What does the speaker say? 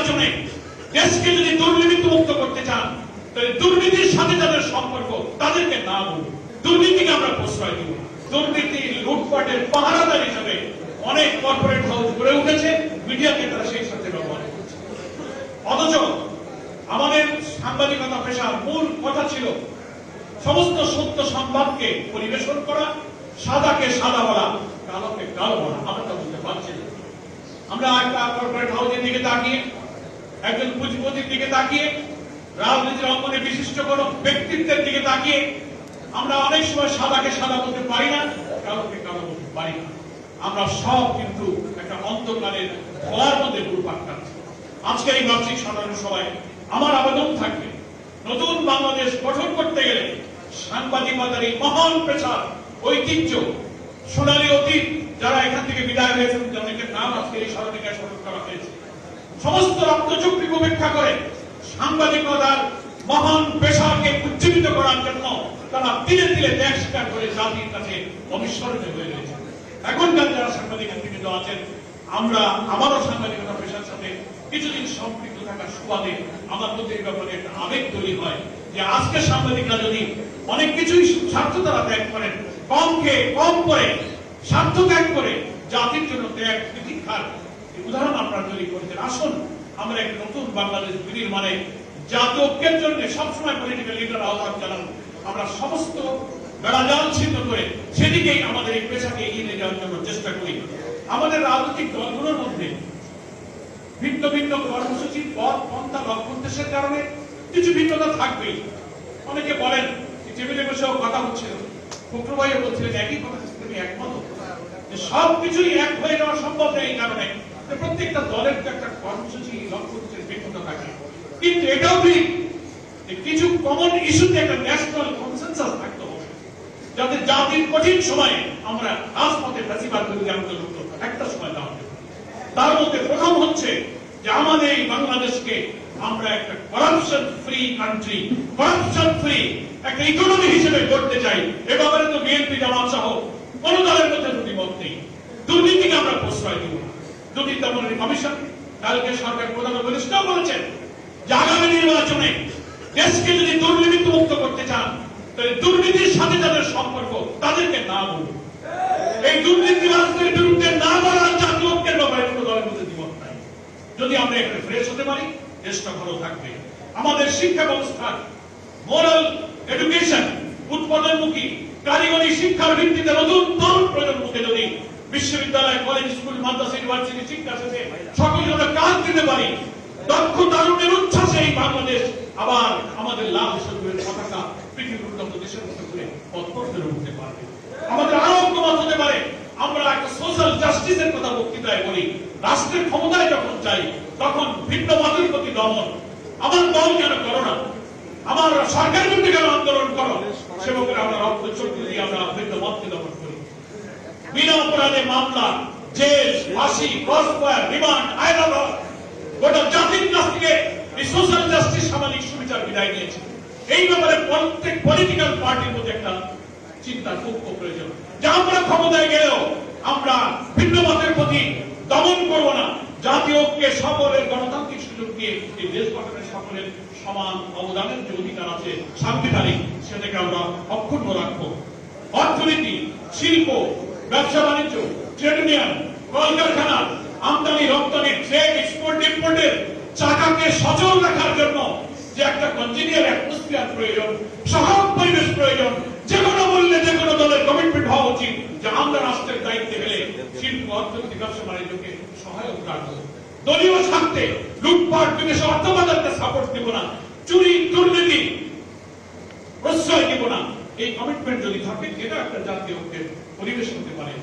নির্বাচনে দেশকে যদি দুর্নীতি মুক্ত করতে চান তাহলে দুর্নীতির সাথে যাদের সম্পর্ক তাদেরকে না বলুন, দুর্নীতিকে আমরা প্রশ্রয় দিব। দুর্নীতি লুটপাটের পাহারাদার হিসেবে অনেক কর্পোরেট হাউস গড়ে উঠেছে, মিডিয়াকে তারা সেই সাথে ব্যবহার করছে। অথচ আমাদের সাংবাদিকতা পেশার মূল কথা ছিল সমস্ত সত্য সংবাদকে পরিবেশন করা, সাদাকে সাদা বলা, কালোকে কালো বলা। আমরা তা বুঝতে পারছি না। আমরা একটা কর্পোরেট হাউসের দিকে তাকিয়ে, একজন পুঁজিপতির দিকে তাকিয়ে, রাজনীতির অঙ্গনে বিশিষ্ট কোন ব্যক্তিত্বের দিকে তাকিয়ে আমরা অনেক সময় সাদাকে সাদা বলতে পারি না, কালোকে কালো বলতে পারি না। আমরা সব কিন্তু একটা অন্ধকারের ধোঁয়ার মধ্যে ঘুরপাক খাচ্ছি। আজকে এই বার্ষিক সাধারণ সভায় আমার আবেদন থাকবে, নতুন বাংলাদেশ গঠন করতে গেলে সাংবাদিকতার এই মহান পেশার ঐতিহ্য, সোনালী অতীত, যারা এখান থেকে বিদায় হয়েছেন অনেকের নাম আজকে এই স্মরণিকায় স্মরণ করা হয়েছে, সমস্ত রক্তচক্রী উপেক্ষা করে সাংবাদিকতার মহান পেশাকে উজ্জীবিত করার জন্য তারা তিলে তিলে ত্যাগ স্বীকার করে জাতির কাছে অবিস্মরণীয় হয়ে রয়েছে। এখনকার যারা সাংবাদিক নেতৃবৃন্দ আছেন, আমরা আমারও সাংবাদিকতা পেশার সাথে কিছুদিন সম্পৃক্ত থাকার সুবাদে আমার মধ্যে এই ব্যাপারে একটা আবেগ তৈরি হয় যে আজকে সাংবাদিকরা যদি অনেক কিছুই স্বার্থ তারা ত্যাগ করেন, কম খেয়ে কম করে স্বার্থ ত্যাগ করে জাতির জন্য ত্যাগ প্রতীক্ষার উদাহরণ আপনারা তৈরি করেছেন। আসুন আমরা একটা নতুন বাংলাদেশ বিনির মানে জাতীয় ঐক্যের জন্য সবসময় পলিটিক্যাল লিডার আহ্বান জানান, আমরা সমস্ত বেড়াজাল ছিন্ন করে সেদিকেই আমাদের এই পেশাকে এগিয়ে নিয়ে যাওয়ার জন্য চেষ্টা করি। আমাদের রাজনৈতিক দলগুলোর মধ্যে ভিন্ন ভিন্ন কর্মসূচির পথ পন্থা লক্ষ্যোদ্দেশ্যের কারণে কিছু ভিন্নতা থাকবেই। অনেকে বলেন টেবিলে বসেও কথা হচ্ছিল, ফখরুল ভাইও বলছিলেন একই কথা, তুমি একমত যে সবকিছুই এক হয়ে যাওয়া সম্ভব নেই। এই কারণে প্রত্যেকটা দলের একটা কর্মসূচি লক্ষ্যোদ্দেশ্যের ভিন্নতা থাকে, কিন্তু এটাও ঠিক কিছু কমন ইস্যুতে একটা ন্যাশনাল কনসেনসাস থাকতে হবে, যাতে জাতির কঠিন সময়ে আমরা রাজপথে ফ্যাসিবাদ বিরোধী আন্দোলন একটা সময় দাঁড়াতে পারি। তার মধ্যে প্রথম হচ্ছে যে আমাদের এই বাংলাদেশকে আমরা একটা corruption free country, corruption free একটা ইকোনমি হিসেবে করতে চাই। এ ব্যাপারে তো বিএনপি জামাত সহ কোন দলের মধ্যে দুর্নীতি নেই। দুর্নীতিকে আমরা প্রশ্রয় দিব না। দুর্নীতি দমন কমিশন কালকে সরকার প্রধান উপদেষ্টা বলেছেন যে আগামী নির্বাচনে দেশকে যদি দুর্নীতি মুক্ত করতে চান তাহলে দুর্নীতির সাথে যাদের সম্পর্ক তাদেরকে না বলুন। এই দুর্নীতিবাজদের বিরুদ্ধে না বলার জাতীয় ঐক্যের ব্যাপারে কোন দলের মধ্যে দ্বিমত নাই। যদি আমরা একটু ফ্রেশ হতে পারি দেশটা ভালো থাকবে। আমাদের শিক্ষা ব্যবস্থার মোরাল এডুকেশন উৎপাদনমুখী কারিগরি শিক্ষার ভিত্তিতে নতুন তরুণ প্রজন্মকে যদি বিশ্ববিদ্যালয়, কলেজ, স্কুল, মাদ্রাসা, ইউনিভার্সিটি শিক্ষা শেষে সকল আমরা কাজ দিতে পারি, দক্ষ তরুণের উচ্ছ্বাসে এই বাংলাদেশ আবার আমাদের লাভ সরকারের পতাকা পৃথিবীর উন্নত দেশের মতো করে পথে উঠতে পারবে। আমাদের আরো ঐক্যমত হতে পারে। আমরা একটা সোশ্যাল জাস্টিসের কথা বক্তৃতায় বলি, রাষ্ট্রের ক্ষমতায় যখন চাই তখন ভিন্ন মতের প্রতি দমন। আমার দল কেন করো না, আমার সরকারের বিরুদ্ধে কেন আন্দোলন করো, সেবকের আমরা রক্ত চোখ দিয়ে আমরা ভিন্ন মতকে দমন করি। বিনা অপরাধে মামলা, জেল, ফাঁসি, ক্রসফায়ার, রিমান্ড, আইনালয় গোটা জাতির কাছ থেকে এই সোশ্যাল জাস্টিস সামাজিক সুবিচার বিদায় নিয়েছে। এই ব্যাপারে প্রত্যেক পলিটিক্যাল পার্টির মধ্যে একটা চিন্তার খুব প্রয়োজন যে আমরা ক্ষমতায় গেলেও আমরা ভিন্ন মতের প্রতি দমন করব না। জাতীয় ঐক্যে সকলের গণতান্ত্রিক সুযোগ দিয়ে এই দেশ গঠনের সকলের সমান অবদানের যে অধিকার আছে সাংবিধানিক, সেটাকে আমরা অক্ষুণ্ণ রাখবো। অর্থনীতি, শিল্প, ব্যবসা বাণিজ্য, ট্রেড ইউনিয়ন, কলকারখানা, আমদানি রপ্তানি, ট্রেড এক্সপোর্ট ইম্পোর্টের চাকাকে সচল রাখার জন্য যে একটা কনজিনিয়ার অ্যাটমসফিয়ার প্রয়োজন, সহায়ক পরিবেশ প্রয়োজন, যে কোনো মূল্যে যে কোনো দলের কমিটমেন্ট হওয়া উচিত যে আমরা রাষ্ট্রের দায়িত্বে গেলে শিল্প, অর্থনীতি, ব্যবসা বাণিজ্যকে সহায়ক রাখবো। দলীয় স্বার্থে লুটপাট, বিদেশে অর্থ বাজারকে সাপোর্ট দিব না, চুরি দুর্নীতি প্রশ্রয় দিব না। এই কমিটমেন্ট যদি থাকে এটা একটা জাতীয় ঐক্যের পরিবেশ হতে পারে।